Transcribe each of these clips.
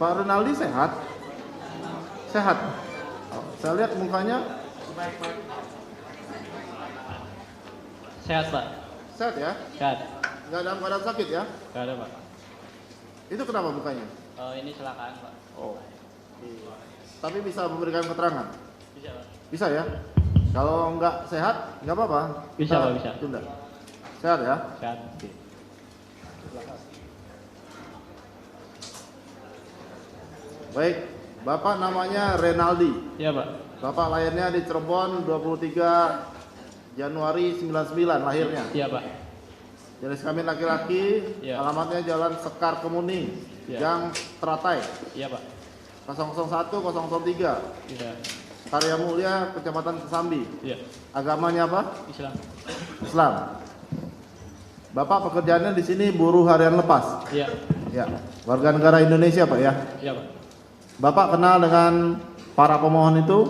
Pak Rinaldi sehat? Sehat? Oh, saya lihat mukanya Sehat, Pak. sehat ya? Sehat. Nggak dalam keadaan sakit ya? Gak ada, Pak. Itu kenapa mukanya? Ini kecelakaan, Pak. Oh. Tapi bisa memberikan keterangan? Bisa, Pak. Bisa ya? Kalau nggak sehat, nggak apa-apa. Bisa, Kita Pak, bisa. Tunda. Sehat ya? Sehat. Baik, Bapak namanya Renaldi. Iya, Pak. Bapak lahirnya di Cirebon 23 Januari 99 lahirnya. Iya, Pak. Jenis kelamin laki-laki, Iya. alamatnya Jalan Sekar Kemuning, Iya. Gang Teratai, Iya, Pak. 001 003, Iya. Karya Mulia, Kecamatan Kesambi. Iya. Agamanya apa? Islam. Islam. Bapak pekerjaannya di sini buruh harian lepas. Iya. Ya, warga negara Indonesia Pak ya. Iya, Pak. Bapak kenal dengan para pemohon itu?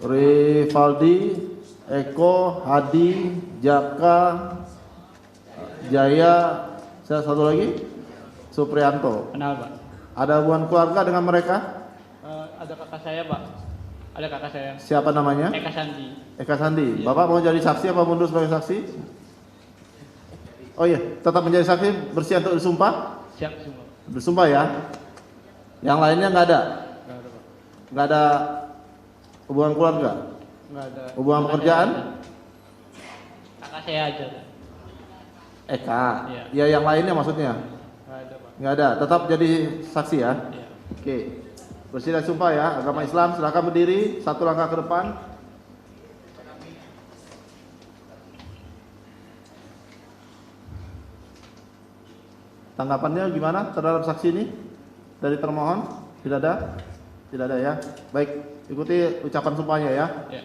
Rivaldi, Eko, Hadi, Jaka, Jaya, saya satu lagi, Suprianto. Kenal, Pak. Ada hubungan keluarga dengan mereka? Ada kakak saya, Pak. Ada kakak saya. Siapa namanya? Eka Sandi. Eka Sandi. Iya. Bapak mau jadi saksi apa mundur sebagai saksi? Oh iya, tetap menjadi saksi, bersiap untuk disumpah? Siap semua. Bersumpah ya. Yang lainnya nggak ada? Gak ada, Pak. Nggak ada hubungan keluarga? Nggak ada. Hubungan Kakak pekerjaan? saya aja. Kakak saya aja. Eka. Iya. Ya yang lainnya maksudnya? Nggak ada, Pak. Nggak ada. Tetap jadi saksi ya. Iya. Oke. Bersiap sumpah ya. Agama Islam. Silakan berdiri. Satu langkah ke depan. Tanggapannya gimana terhadap saksi ini dari termohon? Tidak ada? Tidak ada ya. Baik, ikuti ucapan sumpahnya ya. Iya.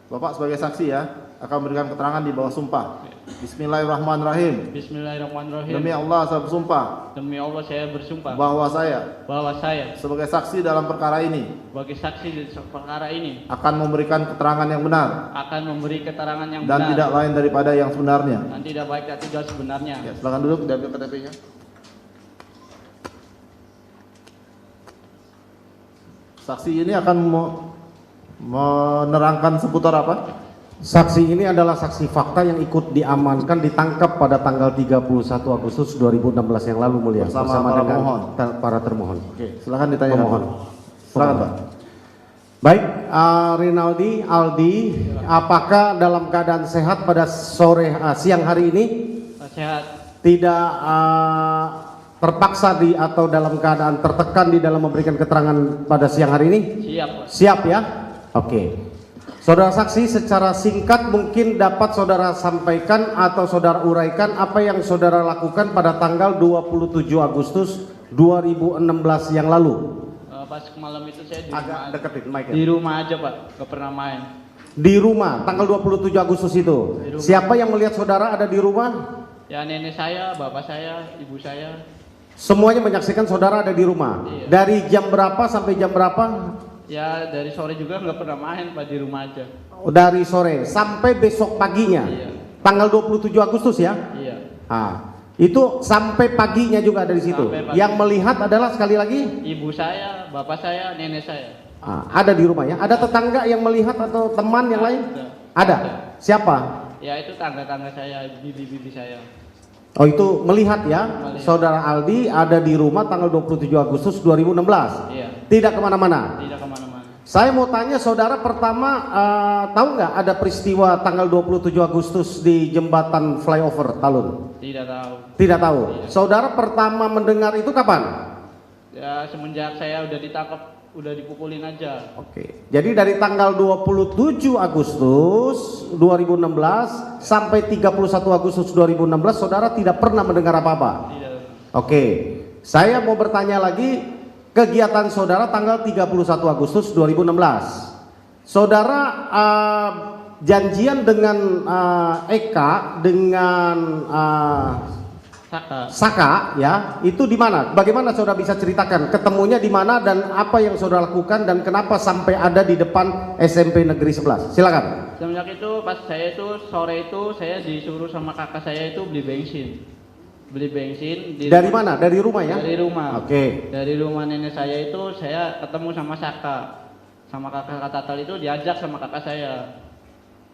Bapak sebagai saksi ya akan memberikan keterangan di bawah sumpah. Bismillahirrahmanirrahim. Bismillahirrahmanirrahim. Demi Allah saya bersumpah Demi Allah saya bersumpah bahwa saya bahwa saya sebagai saksi dalam perkara ini sebagai saksi di perkara ini akan memberikan keterangan yang benar akan memberi keterangan yang dan benar tidak lain daripada yang sebenarnya. dan tidak baik dan tidak sebenarnya. Ya, silakan duduk, diambil KTP-nya. Saksi ini akan menerangkan seputar apa? Saksi ini adalah saksi fakta yang ikut diamankan ditangkap pada tanggal 31 Agustus 2016 yang lalu mulia Bersama para dengan pemohon. para termohon. Oke, silakan ditanya. Pemohon. Silakan Pak. Baik, Rinaldi, Aldi, apakah dalam keadaan sehat pada siang hari ini? Sehat. Tidak terpaksa atau dalam keadaan tertekan di dalam memberikan keterangan pada siang hari ini? Siap, Pak. Siap ya? Oke. Saudara saksi, secara singkat mungkin dapat saudara sampaikan atau saudara uraikan apa yang saudara lakukan pada tanggal 27 Agustus 2016 yang lalu. Pas malam itu saya di Agak rumah, deketin mic ya. di rumah aja, Pak. Gak pernah main. Di rumah, tanggal 27 Agustus itu. Di rumah. Siapa yang melihat saudara ada di rumah? Ya nenek saya, bapak saya, ibu saya. Semuanya menyaksikan saudara ada di rumah. Iya. Dari jam berapa sampai jam berapa? Ya dari sore juga nggak pernah main, Pak, di rumah aja. Dari sore sampai besok paginya. Iya. Tanggal 27 Agustus ya. Iya. Itu sampai paginya juga ada di situ. Sampai pagi. Yang melihat adalah sekali lagi Ibu saya, bapak saya, nenek saya. ada di rumah ya. Ada tetangga yang melihat atau teman yang lain? Ada. Siapa? Ya itu tangga-tangga saya, bibi-bibi saya. Oh itu melihat ya. Melihat. Saudara Aldi ada di rumah tanggal 27 Agustus 2016. Iya. Tidak kemana-mana. Tidak kemana-mana. Saya mau tanya saudara pertama tahu nggak ada peristiwa tanggal 27 Agustus di jembatan flyover Talun? Tidak tahu. Tidak tahu. Tidak. Saudara pertama mendengar itu kapan? Ya semenjak saya udah ditangkap, udah dipukulin aja. Oke. Jadi dari tanggal 27 Agustus 2016 sampai 31 Agustus 2016 saudara tidak pernah mendengar apa-apa. Tidak. Oke. Saya mau bertanya lagi kegiatan saudara tanggal 31 Agustus 2016. Saudara janjian dengan Eka dengan Saka ya, itu di mana? Bagaimana saudara bisa ceritakan ketemunya di mana dan apa yang saudara lakukan dan kenapa sampai ada di depan SMP Negeri 11? Silakan. Semenjak itu pas saya itu sore itu saya disuruh sama kakak saya itu beli bensin. beli bensin Dari mana? Dari rumah ya? dari rumah. Oke. Dari rumah nenek saya itu saya ketemu sama Saka, sama kakak Tatal itu diajak sama kakak saya.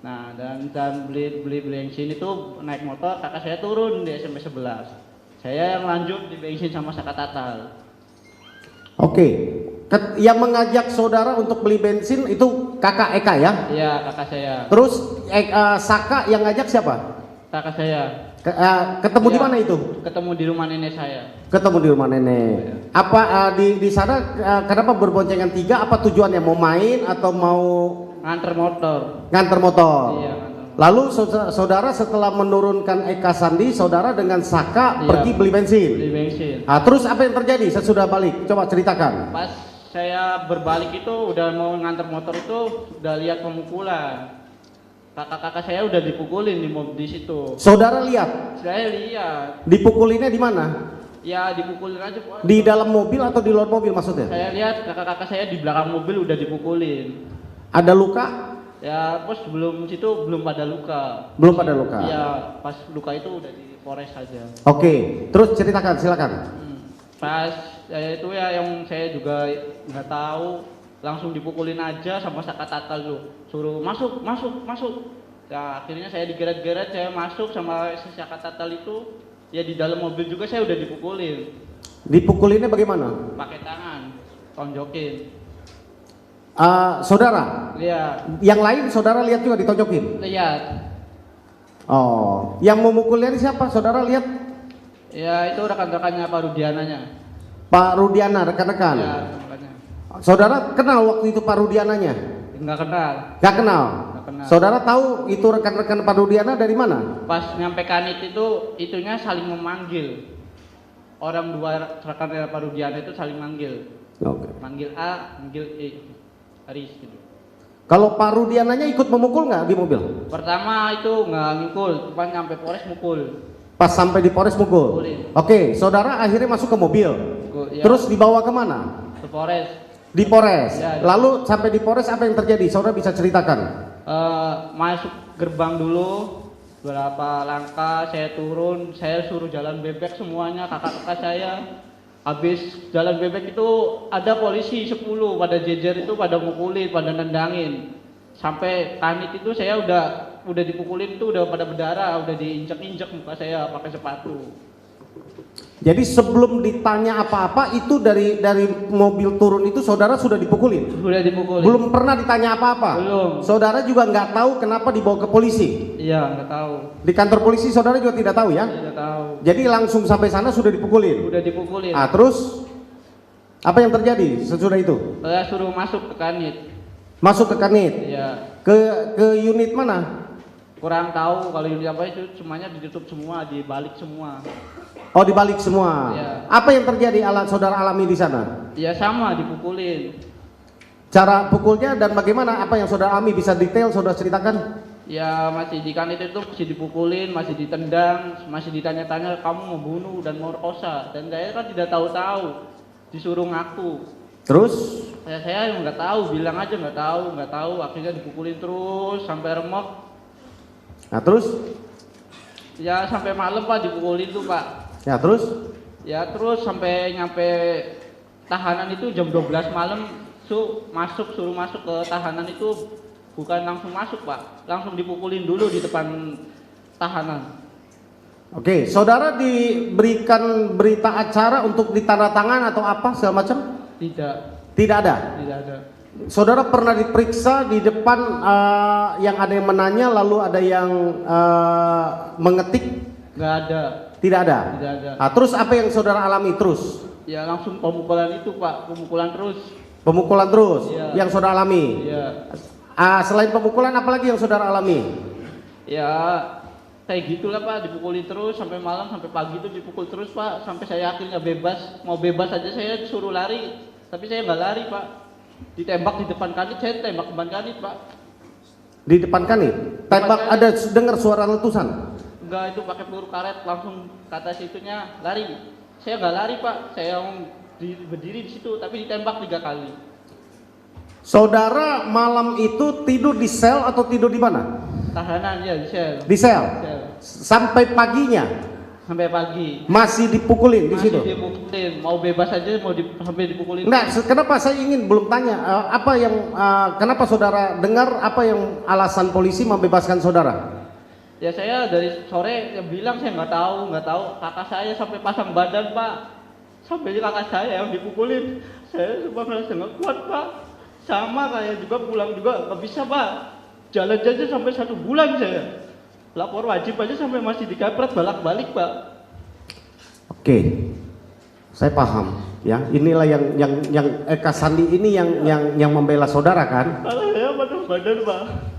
Nah dan beli bensin itu naik motor, kakak saya turun di SMP 11. Saya yang lanjut di bensin sama Saka Tatal. Oke. Yang mengajak saudara untuk beli bensin itu kakak Eka ya? Iya kakak saya. Terus Saka yang ngajak siapa? Kakak saya. Ketemu di Iya, mana itu? Ketemu di rumah nenek saya. Ketemu di rumah nenek. Apa di sana kenapa berboncengan 3? Apa tujuannya? Mau main atau mau Nganter motor. nganter motor? Iya, nganter. Lalu saudara setelah menurunkan Eka Sandi, saudara dengan Saka Iya. pergi beli bensin. Beli bensin. Terus apa yang terjadi sesudah balik? Coba ceritakan. Pas saya berbalik itu udah mau nganter motor itu udah lihat pemukulan. Kakak-kakak saya udah dipukulin di situ. Saudara lihat Saya lihat. dipukulinnya di mana? Ya dipukulin aja Pak. Di dalam mobil atau di luar mobil maksudnya? Saya lihat kakak-kakak saya di belakang mobil udah dipukulin. Ada luka? Ya pas sebelum situ belum pada luka. Belum pada luka. Iya pas luka itu udah di Polres saja. Oke, terus ceritakan silakan. Pas itu ya yang saya juga nggak tahu, langsung dipukulin aja sama Saka Tatal tuh, suruh masuk. Ya akhirnya saya digeret-geret, saya masuk sama si Saka Tatal itu, ya di dalam mobil juga saya udah dipukulin, Dipukulinnya bagaimana? pakai tangan, tonjokin. Saudara, Lihat, yang lain saudara lihat juga ditonjokin? lihat. Oh, yang memukulnya ini siapa? Saudara lihat? Ya itu rekan-rekannya Pak Rudiananya. Pak Rudiana, rekan-rekan. Ya rekan-rekannya. Saudara kenal waktu itu Pak Rudiananya? Nggak kenal. Gak kenal. Nggak kenal. Saudara tahu itu rekan-rekan Pak Rudiana dari mana? Pas nyampe Kanit itu, itunya saling memanggil. Orang dua rekan Pak Rudiana itu saling manggil. Oke. Manggil A, manggil E. Haris gitu. Kalau Pak Rudiananya ikut memukul nggak di mobil? Pertama itu nggak ngikul, cuma nyampe Polres mukul. Pas sampai di Polres mukul. Mukulin. Oke, saudara akhirnya masuk ke mobil. Ya, Terus dibawa kemana? ke Polres. Di Polres. Ya, ya. Lalu sampai di Polres apa yang terjadi? Saudara bisa ceritakan? Masuk gerbang dulu, berapa langkah saya turun, saya suruh jalan bebek semuanya kakak-kakak saya. Habis jalan bebek itu ada polisi 10 pada jejer itu pada mukulin, pada nendangin. Sampai Kanit itu saya udah dipukulin itu udah pada berdarah, udah diinjek-injek muka saya pakai sepatu. Jadi sebelum ditanya apa-apa itu dari mobil turun itu saudara sudah dipukulin? Udah dipukulin. Belum pernah ditanya apa-apa? Belum. Saudara juga nggak tahu kenapa dibawa ke polisi? Iya, nggak tahu. Di kantor polisi saudara juga tidak tahu ya? Tidak tahu. Jadi langsung sampai sana sudah dipukulin? Udah dipukulin. Terus apa yang terjadi sesudah itu? Saya suruh masuk ke Kanit. Masuk ke Kanit? Iya. Ke unit mana? Kurang tahu kalau unit apa itu, semuanya ditutup semua, dibalik semua. Oh, dibalik semua. Iya. Apa yang terjadi saudara alami di sana? Ya sama dipukulin. Cara pukulnya dan bagaimana? Apa yang saudara alami bisa detail saudara ceritakan? Ya masih di Kanit itu masih dipukulin, masih ditendang, masih ditanya-tanya kamu mau bunuh dan mau kosa. Dan saya kan tidak tahu-tahu, disuruh ngaku. Terus? Saya nggak tahu, bilang aja nggak tahu. Akhirnya dipukulin terus sampai remuk. Nah terus? Ya sampai malam Pak dipukulin tuh Pak. Ya terus? Ya terus sampai nyampe tahanan itu jam 12 malam suruh masuk ke tahanan itu bukan langsung masuk Pak, langsung dipukulin dulu di depan tahanan. Oke, saudara diberikan berita acara untuk ditandatangan atau apa segala macam? Tidak Tidak ada. ada. Saudara pernah diperiksa di depan yang ada yang menanya lalu ada yang mengetik? Nggak ada. Tidak ada. Tidak ada. Terus apa yang saudara alami terus? Ya langsung pemukulan itu Pak, pemukulan terus. Pemukulan terus Iya. yang saudara alami. Iya. Selain pemukulan apalagi yang saudara alami? Ya kayak gitulah Pak, dipukulin terus sampai malam, sampai pagi itu dipukul terus Pak, sampai saya akhirnya bebas. Mau bebas aja saya disuruh lari, tapi saya nggak lari Pak. Ditembak di depan Kanit, saya tembak depan Kanit Pak. Di depan Kanit? Tembak Kanit. ada dengar suara letusan? Enggak, itu pakai peluru karet langsung kata situnya lari. Saya nggak lari Pak, saya berdiri di situ tapi ditembak 3 kali. Saudara malam itu tidur di sel atau tidur di mana? Tahanan ya di sel. Di sel. Sel. Sampai paginya. sampai pagi. Masih dipukulin di Masih situ? dipukulin, mau bebas aja sampai dipukulin. Enggak, kenapa saya ingin belum tanya apa yang kenapa saudara dengar apa yang alasan polisi membebaskan saudara? Ya saya dari sore bilang saya nggak tahu, kakak saya sampai pasang badan Pak, sampai kakak saya yang dipukulin, saya cuma merasa nggak kuat Pak, sama kayak juga pulang juga nggak bisa Pak, jalan aja sampai 1 bulan saya, lapor wajib aja sampai masih dikapret balak-balik Pak. Oke, saya paham ya. Inilah yang Eka Sandi ini yang membela saudara kan? Kalau saya pasang badan Pak.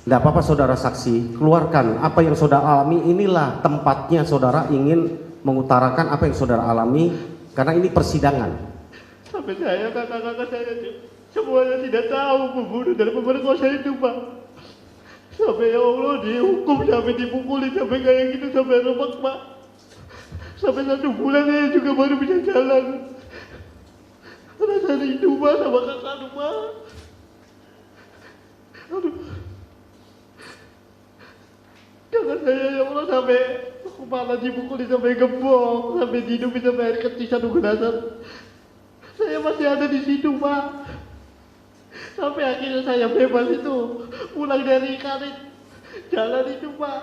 Tidak apa-apa saudara saksi, keluarkan apa yang saudara alami. Inilah tempatnya saudara ingin mengutarakan apa yang saudara alami, karena ini persidangan. Sampai saya, kakak-kakak saya semuanya tidak tahu pembunuh dan pemerkosa itu Pak. Sampai ya Allah dihukum, sampai dipukuli, sampai kayak gitu, sampai remek Pak. Sampai 1 bulan saya juga baru bisa jalan. Rasa rindu Pak sama kakak Pak. Aduh. Kakak saya ya Allah sampai kepala dipukuli, sampai gembok, sampai dihidupin, sampai air kecil 1 gelas. Saya masih ada di situ Pak. Sampai akhirnya saya bebas itu, pulang dari Karet, jalan itu Pak.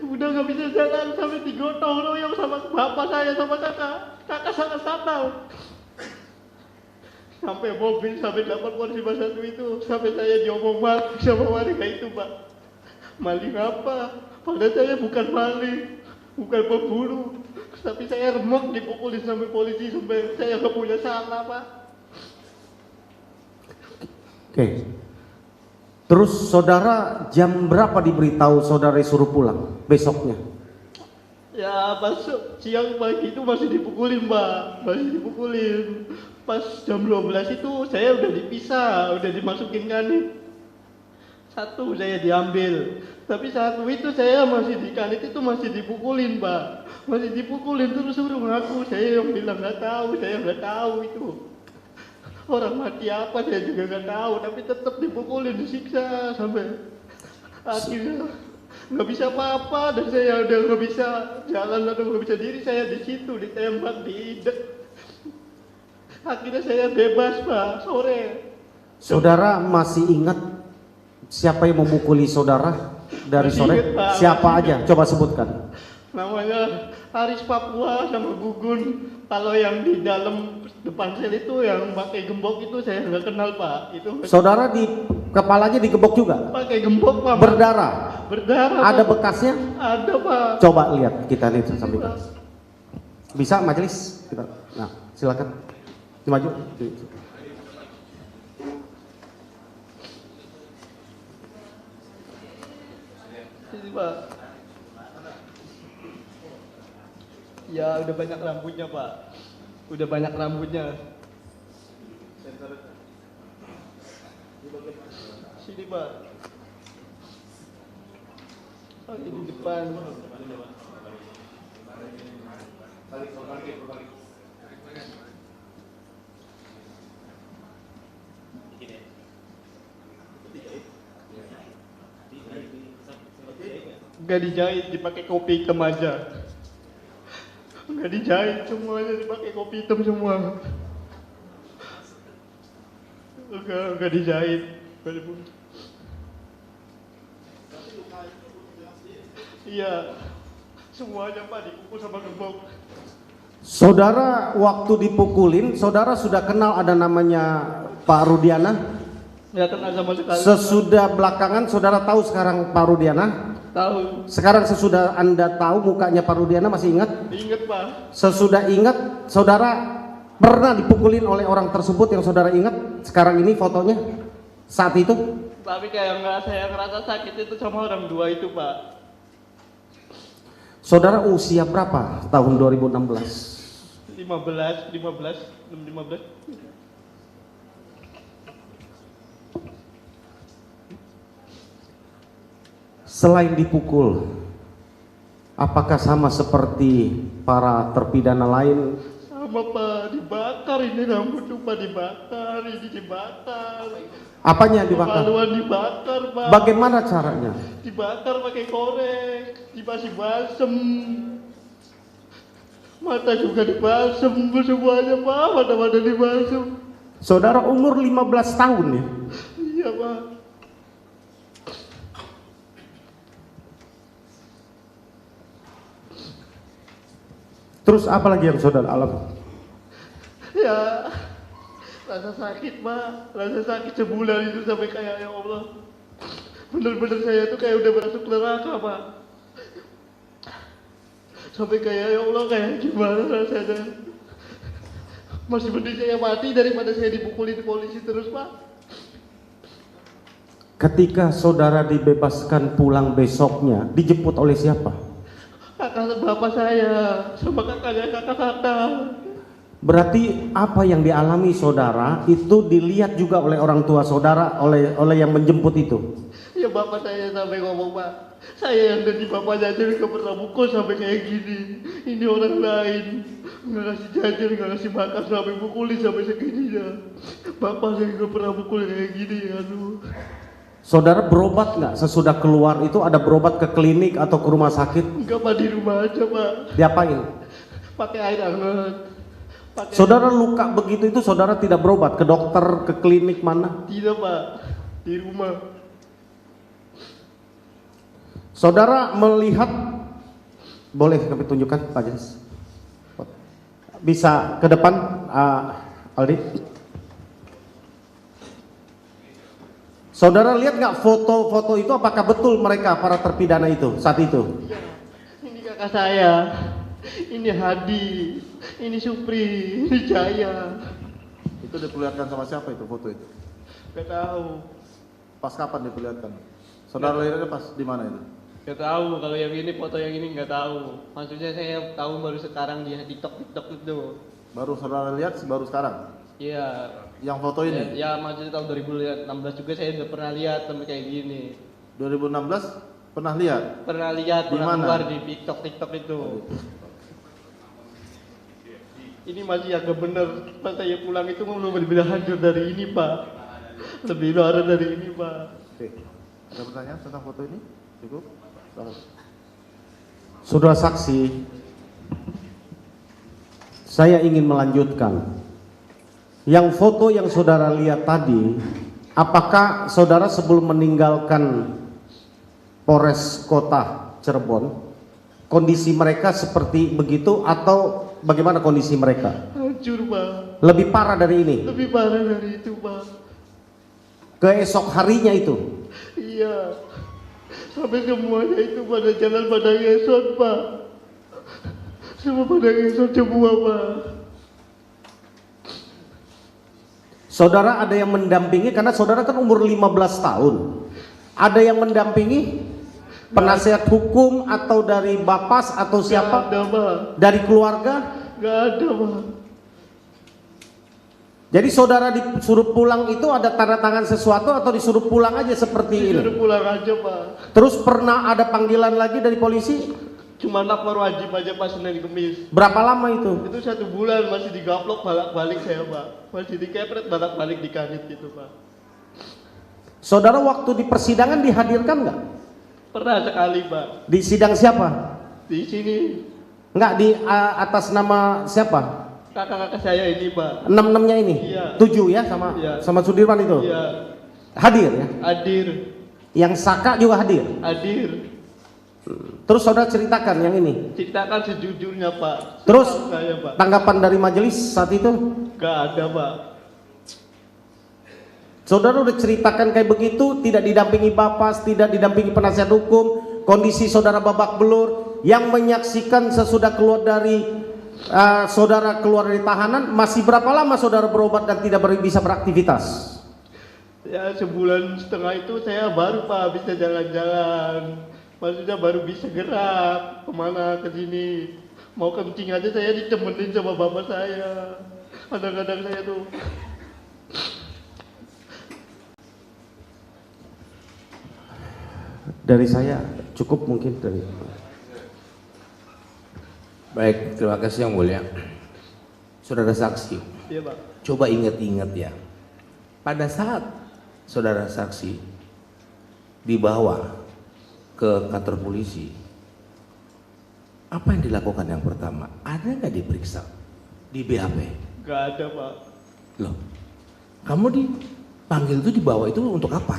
Udah gak bisa jalan, sampai digotong royong sama bapak saya sama kakak sangat fatal. Sampai mobil, sampai 8 polisi satu itu, sampai saya diomong mati sama warga itu Pak. Maling apa? Padahal saya bukan maling, bukan pembunuh, tapi saya remuk dipukulin sampai polisi, sampai saya gak punya salah Pak. Oke. Terus saudara jam berapa diberitahu saudara disuruh pulang besoknya? Ya pas siang pagi itu masih dipukulin Pak, masih dipukulin. Pas jam 12 itu saya udah dipisah, udah dimasukin kanit. 1 saya diambil, tapi 1 itu saya masih di kanit itu masih dipukulin Pak, masih dipukulin terus suruh ngaku. Saya yang bilang nggak tahu, saya nggak tahu itu orang mati apa, saya juga nggak tahu, tapi tetap dipukulin, disiksa sampai akhirnya nggak bisa apa-apa, dan saya udah nggak bisa jalan atau nggak bisa diri, saya di situ ditembak, diidek. Akhirnya saya bebas Pak sore. Saudara masih ingat siapa yang memukuli saudara dari Masih sore? ingat, Pak. Siapa Masih aja? Coba sebutkan. Namanya Haris Papua sama Gugun. Kalau yang di dalam depan sel itu yang pakai gembok itu saya nggak kenal Pak. Itu Saudara di kepalanya digebok juga? pakai gembok Pak. Berdarah? Berdarah. Ada Pak. bekasnya? Ada Pak. Coba lihat, kita lihat sampaikan. Bisa majelis? Kita. Nah, silakan. Maju. Ini Pak. Ya udah banyak rambutnya Pak. Udah banyak rambutnya. Sini Pak. Oh, ini di depan. Enggak dijahit, dipakai kopi hitam aja. Enggak dijahit, semuanya dipakai kopi hitam semua. Enggak dijahit. Iya, semuanya Pak dipukul sama gembok. Saudara waktu dipukulin, saudara sudah kenal ada namanya Pak Rudiana? Nggak kenal sama sekali. Sesudah belakangan saudara tahu sekarang Pak Rudiana? Tahu. Sekarang sesudah Anda tahu mukanya Pak Rudiana, masih ingat? Ingat Pak. Sesudah ingat, saudara pernah dipukulin oleh orang tersebut yang saudara ingat? Sekarang ini fotonya saat itu? Tapi kayak saya ngerasa sakit itu sama orang 2 itu Pak. Saudara usia berapa tahun 2016? 15. Selain dipukul, apakah sama seperti para terpidana lain? Sama Pak, dibakar ini rambut tuh Pak, dibakar, ini dibakar. Apanya yang dibakar? Kemaluan dibakar, Pak. Bagaimana caranya? Dibakar pakai korek, dikasih balsem. Mata juga dibalsem semuanya, Pak. Mata-mata dibalsem. Saudara umur 15 tahun ya? Iya, Pak. Terus apa lagi yang saudara alami? Ya, rasa sakit, Pak. Rasa sakit sebulan itu sampai kayak ya Allah. Bener-bener saya tuh kayak udah masuk neraka, Pak. Sampai kayak ya Allah, kayak gimana rasanya. Masih mending saya mati daripada saya dipukulin polisi terus, Pak. Ketika saudara dibebaskan pulang besoknya, dijemput oleh siapa? Kakak bapak saya sama kakaknya kakak-kakak. Berarti apa yang dialami saudara itu dilihat juga oleh orang tua saudara, oleh yang menjemput itu. Ya bapak saya sampai ngomong, Pak, saya yang dari bapaknya aja nggak pernah mukul sampai kayak gini. Ini orang lain nggak ngasih jajan, nggak ngasih makan sampai mukulin sampai segininya. Bapak saya nggak pernah mukul kayak gini, aduh. Saudara berobat nggak sesudah keluar itu? Ada berobat ke klinik atau ke rumah sakit? Enggak, Pak, di rumah aja, Pak. Diapain? Pakai air hangat. Saudara luka begitu itu saudara tidak berobat ke dokter, ke klinik mana? Tidak, Pak, di rumah. Saudara melihat, boleh kami tunjukkan Pak Jas? Bisa ke depan, Aldi? Saudara lihat nggak foto-foto itu, apakah betul mereka para terpidana itu saat itu? Iya, ini kakak saya, ini Hadi, ini Supri, ini Jaya. Itu diperlihatkan sama siapa itu foto itu? Gak tahu. Pas kapan diperlihatkan? Saudara lihatnya pas di mana itu? Gak tahu, kalau yang ini foto yang ini nggak tahu. Maksudnya saya tahu baru sekarang di TikTok itu. Baru saudara lihat baru sekarang? Iya. Yang foto ini? Ya maksudnya tahun 2016 juga saya udah pernah lihat sampai kayak gini. 2016 pernah lihat? Pernah lihat, Di pernah mana? keluar di TikTok itu. Ini masih agak bener. Pas saya pulang itu belum lebih hancur dari ini, Pak. Lebih parah dari ini, Pak. Oke. Ada pertanyaan tentang foto ini? Cukup? Selamat. Saudara saksi, saya ingin melanjutkan. Yang foto yang saudara lihat tadi, apakah saudara sebelum meninggalkan Polres Kota Cirebon, kondisi mereka seperti begitu atau bagaimana kondisi mereka? Hancur, Pak. Lebih parah dari ini? Lebih parah dari itu, Pak. Keesok harinya itu? Iya. Sampai semuanya itu pada jalan pada ngesot, Pak. Semua pada ngesot semua, Pak. Saudara ada yang mendampingi, karena saudara kan umur 15 tahun. Ada yang mendampingi? Penasihat hukum atau dari Bapas atau siapa? Gak ada, Pak. Dari keluarga? Gak ada, Pak. Jadi saudara disuruh pulang itu ada tanda tangan sesuatu atau disuruh pulang aja seperti ini? Disuruh pulang aja, Pak. Terus pernah ada panggilan lagi dari polisi? Cuma lapor wajib aja pas Senin Kemis. Berapa lama itu? Itu 1 bulan masih digaplok balik-balik saya, Pak. Masih dikepret balik-balik di kanit gitu, Pak. Saudara waktu di persidangan dihadirkan nggak? Pernah sekali, Pak. Di sidang siapa? Di sini Nggak, di atas nama siapa? kakak-kakak saya ini, Pak. 6-6-nya ini? Iya. 7 ya sama Iya. sama Sudirman itu? Iya. Hadir ya? Hadir. Yang Saka juga hadir? Hadir. Terus saudara ceritakan yang ini? Ceritakan sejujurnya, Pak. Terus Setahu saya, Pak. tanggapan dari majelis saat itu? Gak ada, Pak. Saudara udah ceritakan kayak begitu, tidak didampingi Bapas, tidak didampingi penasihat hukum, kondisi saudara babak belur, yang menyaksikan sesudah keluar dari saudara keluar dari tahanan, masih berapa lama saudara berobat dan tidak bisa beraktivitas? Ya 1,5 bulan itu saya baru, Pak, bisa jalan-jalan. Maksudnya baru bisa gerak kemana ke sini. Mau kencing aja saya ditemenin sama bapak saya. Kadang-kadang saya tuh. Dari saya cukup mungkin dari. Baik, terima kasih yang mulia. Saudara saksi, Iya, Pak. coba ingat-ingat ya. Pada saat saudara saksi dibawa ke kantor polisi, apa yang dilakukan yang pertama? Ada nggak diperiksa di BAP? Nggak ada, Pak. Loh, kamu dipanggil itu dibawa itu untuk apa?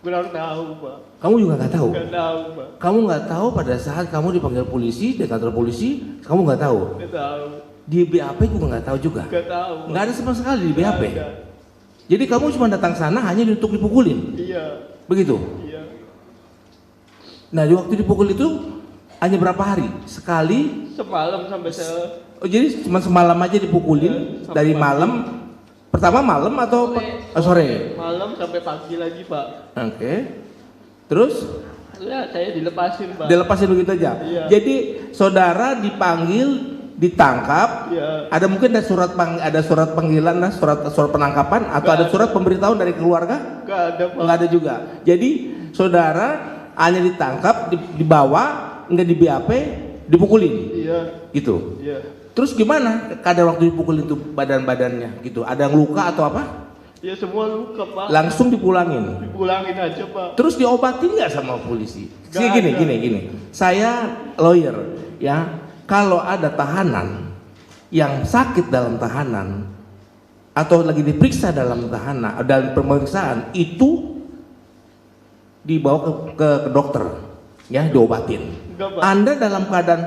Kurang tahu, Pak. Kamu juga nggak tahu? Nggak tahu, Pak. Kamu nggak tahu pada saat kamu dipanggil polisi di kantor polisi, kamu nggak tahu? Nggak tahu. Di BAP juga nggak tahu juga? Nggak tahu. Nggak ada sama sekali di BAP? Nggak ada. Jadi kamu cuma datang sana hanya untuk dipukulin? Iya. Begitu? Iya. Nah, di waktu dipukul itu hanya berapa hari? Sekali? Semalam sampai saya Oh, jadi cuma semalam aja dipukulin Sampai dari pagi. malam. Pertama malam atau sore? malam sampai pagi lagi, Pak. Oke. Terus Ya, saya dilepasin, Pak. dilepasin begitu aja. Iya. Jadi saudara dipanggil, ditangkap. Iya. Ada mungkin ada surat panggilan, surat penangkapan atau Nggak ada ada. surat pemberitahuan dari keluarga? Nggak ada, Pak. Nggak ada juga. Jadi saudara hanya ditangkap, dibawa, nggak di BAP, dipukulin, Iya. gitu. Iya. Terus gimana keadaan waktu dipukulin itu badan-badannya, gitu? Ada yang luka atau apa? Ya semua luka, Pak. Langsung dipulangin. Dipulangin aja, Pak. Terus diobatin nggak sama polisi? Nggak Gini. Saya lawyer, ya. Kalau ada tahanan yang sakit dalam tahanan atau lagi diperiksa dalam tahanan dan pemeriksaan itu dibawa ke dokter, ya, diobatin. Enggak, Pak. Anda dalam keadaan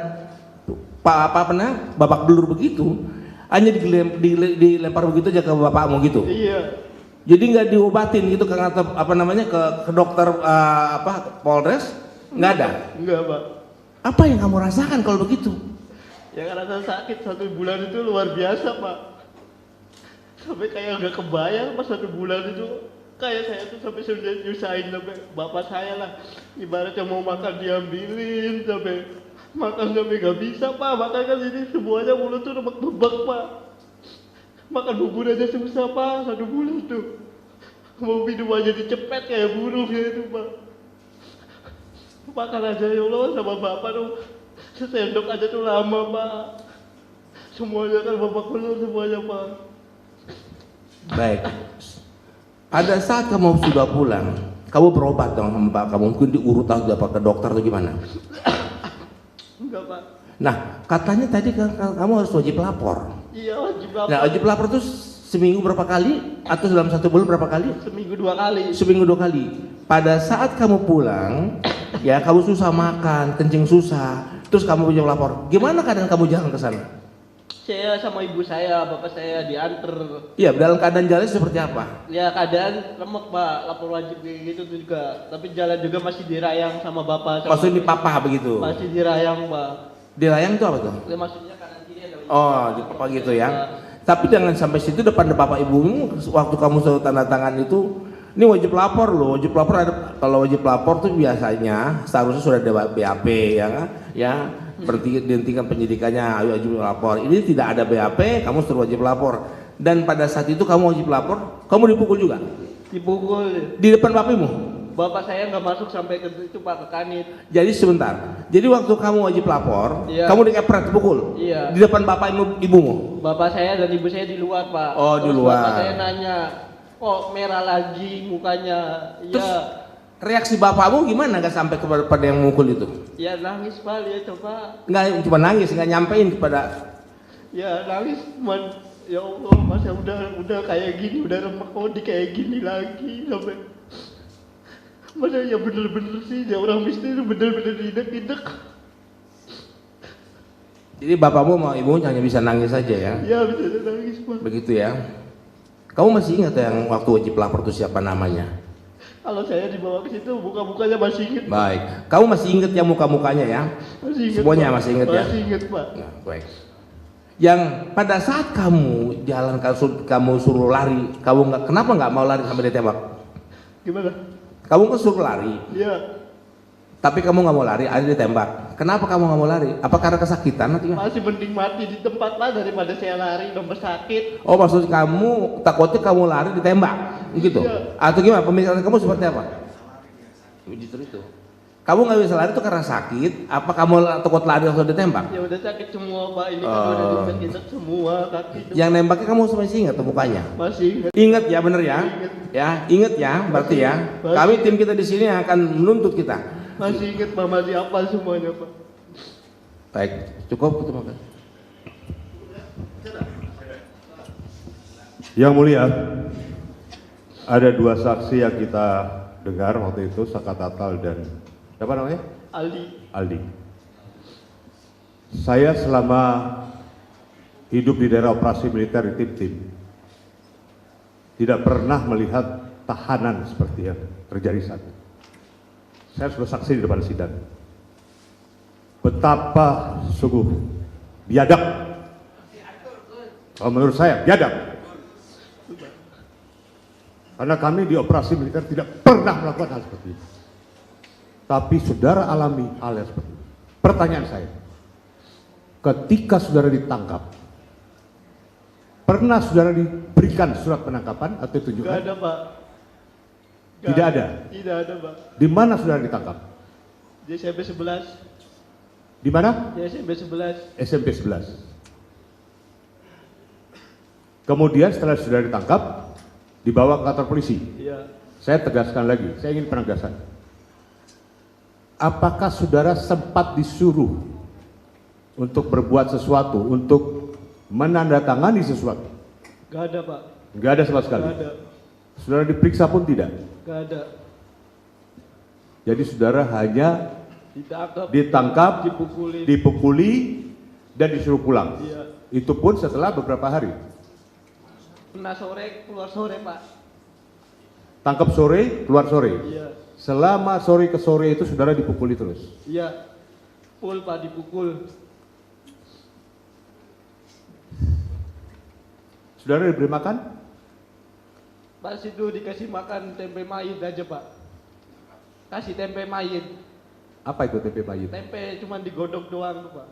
babak belur begitu, hanya dilempar begitu aja ke bapakmu gitu. Iya. Jadi nggak diobatin gitu ke ke dokter Polres, nggak ada. Enggak, Pak. Apa yang kamu rasakan kalau begitu? Yang rasa sakit 1 bulan itu luar biasa, Pak. Sampai kayak nggak kebayang pas 1 bulan itu. Kayak saya tuh sampai sudah nyusahin sampai bapak saya lah. Ibaratnya mau makan diambilin, sampai makan sampai nggak bisa, Pak. Makan kan ini semuanya mulut tuh rebek-bebek, Pak. Makan bubur aja susah, Pak, 1 bulan tuh. Mau minum aja dicepet kayak burung ya itu, Pak. Makan aja ya Allah sama bapak tuh. Sesendok aja tuh lama, Pak. Semuanya kan bapak belur semuanya, Pak. Baik. Pada saat kamu sudah pulang, kamu berobat dong sama bapak kamu, mungkin diurut atau apa ke dokter atau gimana? Enggak, Pak. Nah, katanya tadi kamu harus wajib lapor. Iya, wajib lapor. Nah, wajib lapor itu seminggu berapa kali atau dalam 1 bulan berapa kali? Seminggu 2 kali. Seminggu 2 kali. Pada saat kamu pulang, ya kamu susah makan, kencing susah, terus kamu wajib lapor. Gimana keadaan kamu jalan ke sana? Saya sama ibu saya, bapak saya diantar. Iya, dalam keadaan jalan seperti apa? Ya keadaan remek, Pak, lapor wajib kayak gitu tuh juga. Tapi jalan juga masih dirayang sama bapak. Sama Maksudnya dipapah begitu? masih dirayang, Pak. Dilayang itu apa tuh? Ya, maksudnya kanan kiri ada. Oh, dipapah gitu ya. Tapi jangan sampai situ depan bapak ibumu waktu kamu suruh tanda tangan itu. Ini wajib lapor loh, wajib lapor ada. Kalau wajib lapor tuh biasanya seharusnya sudah ada BAP ya kan? Ya, berarti dihentikan penyidikannya, ayo wajib lapor. Ini tidak ada BAP, kamu suruh wajib lapor. Dan pada saat itu kamu wajib lapor, kamu dipukul juga Dipukul. di depan bapimu. Bapak saya nggak masuk sampai ke itu, Pak, ke kanit. Jadi sebentar. Jadi waktu kamu wajib lapor, Iya. kamu dikepret, dipukul. Iya. Di depan bapak ibumu. Bapak saya dan ibu saya di luar, Pak. Oh, di Terus luar. Bapak saya nanya, kok merah lagi mukanya? Terus Iya. reaksi bapakmu gimana nggak sampai kepada yang mukul itu? Ya nangis, Pak, ya coba. Nggak cuma nangis, nggak nyampein kepada. Ya nangis, cuman ya Allah, masa udah kayak gini, udah remek kok di kayak gini lagi sampai. Masa ya bener-bener sih, ya orang miskin itu bener-bener hidup. Jadi bapakmu sama ibumu hanya bisa nangis saja ya? Ya bisa nangis, Pak. Begitu ya. Kamu masih ingat yang waktu wajib lapor itu siapa namanya? Kalau saya dibawa ke situ, muka-mukanya masih inget. Baik. Kamu masih ingat ya muka-mukanya ya? Masih inget, Semuanya Pak. masih ingat ya? Masih inget, Pak. Nah, baik. Yang pada saat kamu jalan kamu suruh lari, kamu kenapa nggak mau lari sampai ditembak? Gimana? Kamu kan suruh lari, Ya, tapi kamu nggak mau lari, ada ditembak. Kenapa kamu nggak mau lari? Apa karena kesakitan atau gimana? masih mending mati di tempat, Pak, daripada saya lari nambah sakit. Oh, maksud kamu takutnya kamu lari ditembak, gitu? Iya. Atau gimana? Pemikiran kamu seperti apa? Justru itu. Kamu nggak bisa lari itu karena sakit? Apa kamu takut lari atau ditembak? Ya udah sakit semua Pak, ini kan udah disakit semua kaki itu. Yang nembaknya kamu masih ingat tuh mukanya? Masih ingat. Ingat ya, bener ya? Ya, ingat ya, berarti ya. Kami tim kita di sini akan menuntut kita. Masih ingat Pak, masih hafal semuanya Pak. Baik, cukup terima kasih. Yang mulia, ada dua saksi yang kita dengar waktu itu, Saka Tatal dan siapa namanya? Aldi. Saya selama hidup di daerah operasi militer di tim-tim tidak pernah melihat tahanan seperti yang terjadi saat ini. Saya sudah saksi di depan sidang. Betapa sungguh biadab. Kalau menurut saya biadab. Karena kami di operasi militer tidak pernah melakukan hal seperti itu. Tapi saudara alami hal yang seperti itu. Pertanyaan saya, ketika saudara ditangkap, pernah saudara diberikan surat penangkapan atau tunjukkan? Gak ada Pak. Tidak ada? Tidak ada Pak. Di mana saudara ditangkap? Di SMP 11. Di mana? Di SMP 11. SMP 11. Kemudian setelah saudara ditangkap, dibawa ke kantor polisi. Iya. Saya tegaskan lagi, saya ingin penegasan. Apakah saudara sempat disuruh untuk berbuat sesuatu, untuk menandatangani sesuatu? Gak ada Pak. Enggak ada sama sekali. Gak ada. Saudara diperiksa pun tidak. Gak ada. Jadi saudara hanya ditangkap, dipukuli, dan disuruh pulang. Iya. Itu pun setelah beberapa hari. Pernah sore, keluar sore Pak. Tangkap sore, keluar sore. Iya. Selama sore ke sore itu saudara dipukuli terus. Iya. Full Pak, dipukul. Saudara diberi makan? Pas itu dikasih makan tempe mayit aja Pak. Kasih tempe mayit. Apa itu tempe mayit? Tempe cuman digodok doang tuh Pak.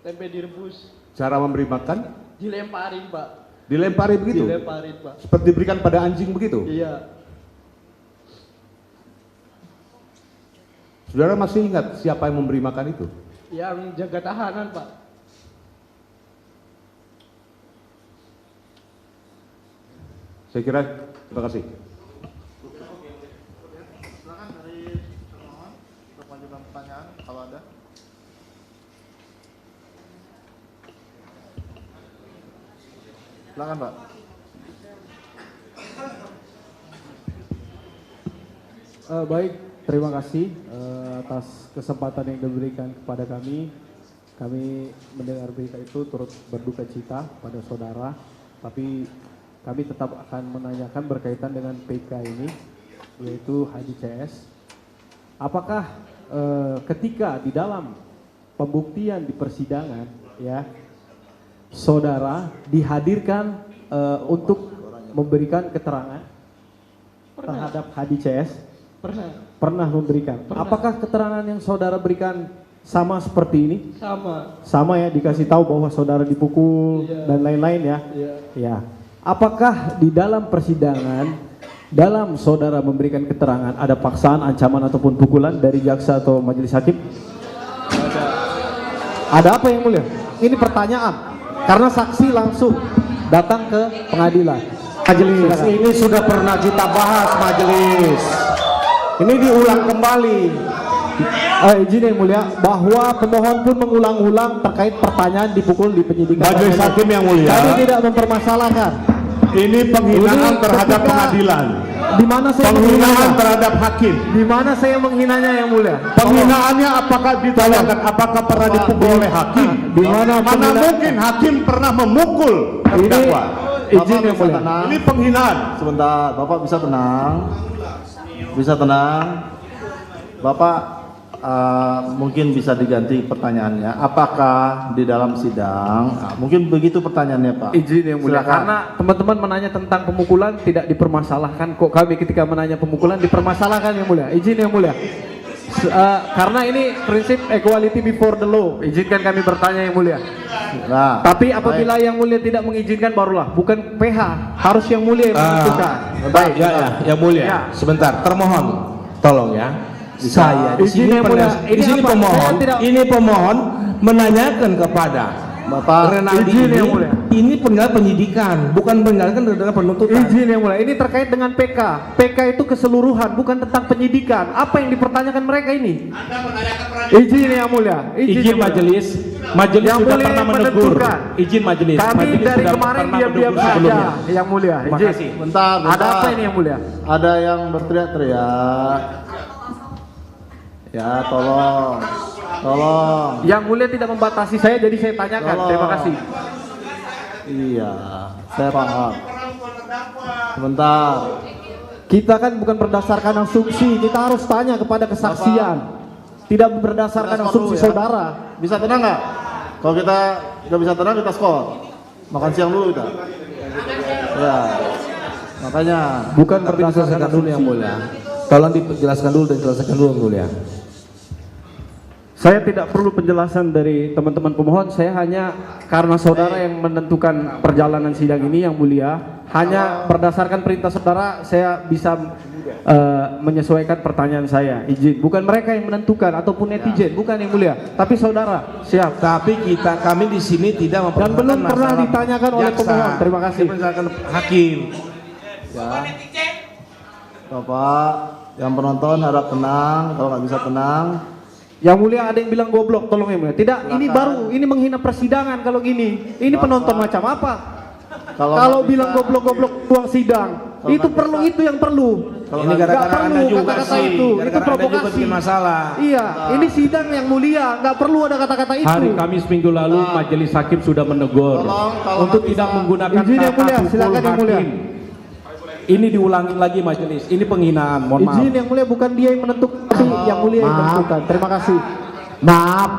Tempe direbus. Cara memberi makan? Dilemparin Pak. Dilempari begitu? Dilemparin Pak. Seperti diberikan pada anjing begitu? Iya. Saudara masih ingat siapa yang memberi makan itu? Yang jaga tahanan Pak. Saya kira, terima kasih. Silakan dari termohon untuk mengajukan pertanyaan kalau ada. Silakan Pak. Baik, terima kasih atas kesempatan yang diberikan kepada kami. Kami mendengar berita itu turut berduka cita pada saudara, tapi kami tetap akan menanyakan berkaitan dengan PK ini, yaitu Hadi CS. Apakah ketika di dalam pembuktian di persidangan, ya, saudara dihadirkan untuk memberikan keterangan terhadap Hadi CS? Pernah memberikan. Pernah. Apakah keterangan yang saudara berikan sama seperti ini? Sama. Sama ya, dikasih tahu bahwa saudara dipukul dan lain-lain ya. Iya. Ya. Apakah di dalam persidangan, dalam saudara memberikan keterangan, ada paksaan, ancaman ataupun pukulan dari jaksa atau majelis hakim? Ada apa yang mulia? Ini pertanyaan. Karena saksi langsung datang ke pengadilan. Majelis, ini sudah pernah kita bahas majelis. Ini diulang kembali. Izin yang mulia, bahwa pemohon pun mengulang-ulang terkait pertanyaan dipukul di penyidikan. Majelis hakim yang mulia, Kami tidak mempermasalahkan. ini penghinaan Ini terhadap ketika- pengadilan. Di mana saya Penghinaan menghinanya? terhadap hakim. Di mana saya menghinanya yang mulia? Penghinaannya apakah ditanyakan apakah pernah dipukul oleh hakim? Di mana Mana penghinaan? mungkin hakim pernah memukul terdakwa? Izin yang bisa mulia. tenang. Ini penghinaan. Sebentar, Bapak bisa tenang. Bisa tenang. Bapak mungkin bisa diganti pertanyaannya. Apakah di dalam sidang? Mungkin begitu pertanyaannya Pak. Izin yang mulia. Silakan. Karena teman-teman menanya tentang pemukulan tidak dipermasalahkan. Kok kami ketika menanya pemukulan dipermasalahkan yang mulia. Izin yang mulia. Karena ini prinsip equality before the law. Izinkan kami bertanya yang mulia. Nah, Tapi apabila yang mulia tidak mengizinkan barulah, bukan PH, harus yang mulia yang menentukan. Baik, ya, yang mulia. Ya. Sebentar, termohon, tolong ya. Saya di Izin sini yang mulia. di sini Apa? pemohon, Saya tidak- ini pemohon menanyakan kepada Bapak, Renaldi izin yang mulia. ini penilaian penyidikan, bukan menjalankan dengan penuntutan. Izin yang mulia, ini terkait dengan PK. PK itu keseluruhan, bukan tentang penyidikan. Apa yang dipertanyakan mereka ini? Izin yang mulia. Izin yang mulia. majelis, majelis Yang sudah mulia pernah yang menegur. menentukan. Izin majelis. Kami Majelis dari sudah kemarin pernah diam-diam menegur saja, sebelumnya. yang mulia. Terima Izin. kasih. bentar. Ada apa ini yang mulia? Ada yang berteriak-teriak. Ya, tolong. Yang mulia tidak membatasi saya, jadi saya tanyakan. Tolong. Terima kasih. Iya, saya paham. Sebentar. Kita kan bukan berdasarkan asumsi, kita harus tanya kepada kesaksian. Tidak berdasarkan Kita skor asumsi dulu ya. saudara. Bisa tenang nggak? Kalau kita nggak bisa tenang, kita skor. Makan siang dulu kita. Ya, makanya. Bukan Tapi diselesaikan dulu yang mulia. Tolong dijelaskan dulu dan diselesaikan dulu yang mulia. Saya tidak perlu penjelasan dari teman-teman pemohon, saya hanya karena saudara yang menentukan perjalanan sidang ini yang mulia, hanya berdasarkan perintah saudara saya bisa menyesuaikan pertanyaan saya. Izin, bukan mereka yang menentukan ataupun netizen, bukan yang mulia, tapi saudara. Siap. Tapi kami di sini tidak Dan belum mempersoalkan pernah masalah ditanyakan oleh jaksa. pemohon. Terima kasih. Dipersoalkan hakim. Ya. Bapak, yang penonton harap tenang. Kalau nggak bisa tenang, Yang mulia ada yang bilang goblok, tolong yang mulia. Tidak, ini baru, ini menghina persidangan kalau gini. Ini penonton macam apa? Kalau nggak bilang bisa- goblok-goblok ruang sidang, Kalau itu nggak perlu, bisa- itu yang perlu. Kalau Ini nggak gara-gara Nggak Anda perlu juga kata-kata sih. itu Gara-gara Anda juga provokasi. bikin masalah. Iya, ini sidang yang mulia, nggak perlu ada kata-kata itu. Hari Kamis minggu lalu majelis hakim sudah menegur Tolong, kalau untuk nggak tidak bisa- menggunakan Izin yang kata mulia, pukul silakan yang mulia. hakim. Ini diulangi lagi majelis. Ini penghinaan. Mohon maaf. Izin yang mulia, bukan dia yang menentukan, tapi yang mulia yang menentukan. Terima kasih. Maaf,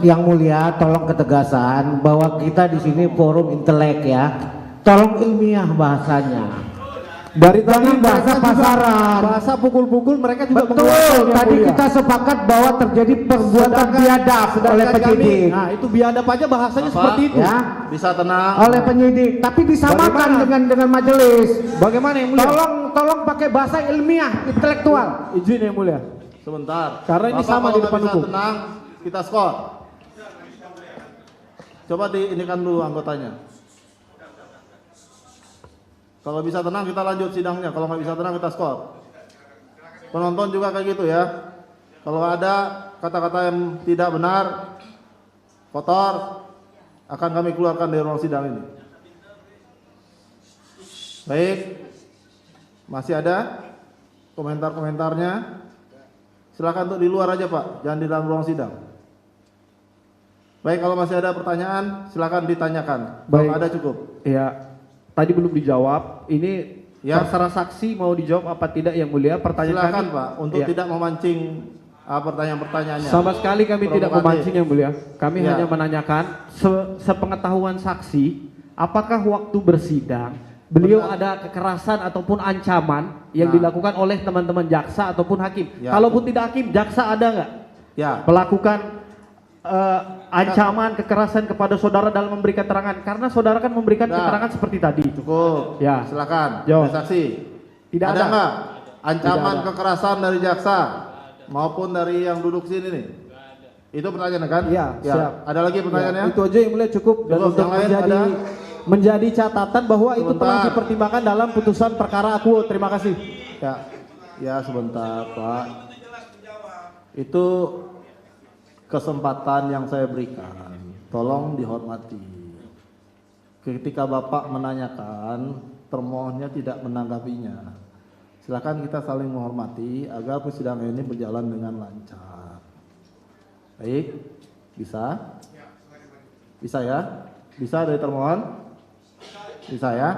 yang mulia, tolong ketegasan bahwa kita di sini forum intelek ya. Tolong ilmiah bahasanya. Dari tadi Jangan bahasa pasaran. bahasa pukul-pukul mereka juga Betul, mengeluarkan yang tadi mulia. kita sepakat bahwa terjadi perbuatan biadab oleh Sedangkan kami, penyidik. nah itu biadab aja bahasanya Bapak, seperti itu. Ya, bisa tenang. oleh penyidik, tapi disamakan Bagaimana? dengan majelis. Bagaimana yang mulia? Tolong pakai bahasa ilmiah, intelektual. Izin yang mulia. Sebentar. Karena ini Bapak, sama kalau di nggak depan bisa hukum. tenang, kita skor. Coba diinikan dulu anggotanya. Kalau bisa tenang kita lanjut sidangnya. Kalau nggak bisa tenang kita skor. Penonton juga kayak gitu ya. Kalau ada kata-kata yang tidak benar, kotor, akan kami keluarkan dari ruang sidang ini. Baik. Masih ada komentar-komentarnya? Silakan untuk di luar aja Pak, jangan di dalam ruang sidang. Baik, kalau masih ada pertanyaan, silakan ditanyakan. Kalau Baik. ada cukup. Ya, tadi belum dijawab. Ini Ya. terserah saksi mau dijawab apa tidak yang mulia. Pertanyaan Silakan kami, Pak, untuk Ya. tidak memancing pertanyaan-pertanyaannya. Sama sekali kami tidak Provokatif. memancing yang mulia. Kami Ya. hanya menanyakan sepengetahuan saksi, apakah waktu bersidang beliau ada kekerasan ataupun ancaman yang Nah. dilakukan oleh teman-teman jaksa ataupun hakim. Ya. Kalaupun tidak hakim, jaksa ada nggak Ya, melakukan ancaman kekerasan kepada saudara dalam memberikan keterangan? Karena saudara kan memberikan Nah. keterangan seperti tadi. cukup. Ya. Silakan. Jawab. Ada saksi. Tidak ada ada. nggak ancaman Tidak ada. kekerasan dari jaksa maupun dari yang duduk sini nih? Itu pertanyaan kan? Iya, Ya. siap. Ada lagi pertanyaannya? Ya, itu aja yang mulia cukup dan Cukup, untuk yang lain menjadi ada? menjadi catatan bahwa itu telah Sebentar. dipertimbangkan dalam putusan perkara aku. Terima kasih. Ya, ya sebentar Pak. Itu kesempatan yang saya berikan. Tolong dihormati. Ketika Bapak menanyakan, termohonnya tidak menanggapinya. Silakan kita saling menghormati agar persidangan ini berjalan dengan lancar. Baik, bisa? Bisa ya? Bisa dari termohon? Bisa ya?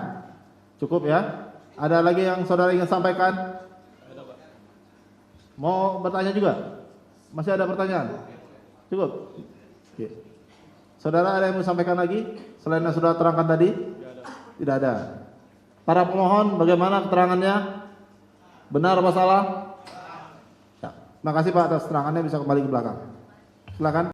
Cukup ya? Ada lagi yang saudara ingin sampaikan? Mau bertanya juga? Masih ada pertanyaan? Cukup? Oke. Saudara ada yang mau sampaikan lagi? Selain yang sudah terangkan tadi? Tidak ada. Para pemohon bagaimana keterangannya? Benar apa salah? Ya. Makasih Pak atas keterangannya, bisa kembali ke belakang. Silakan.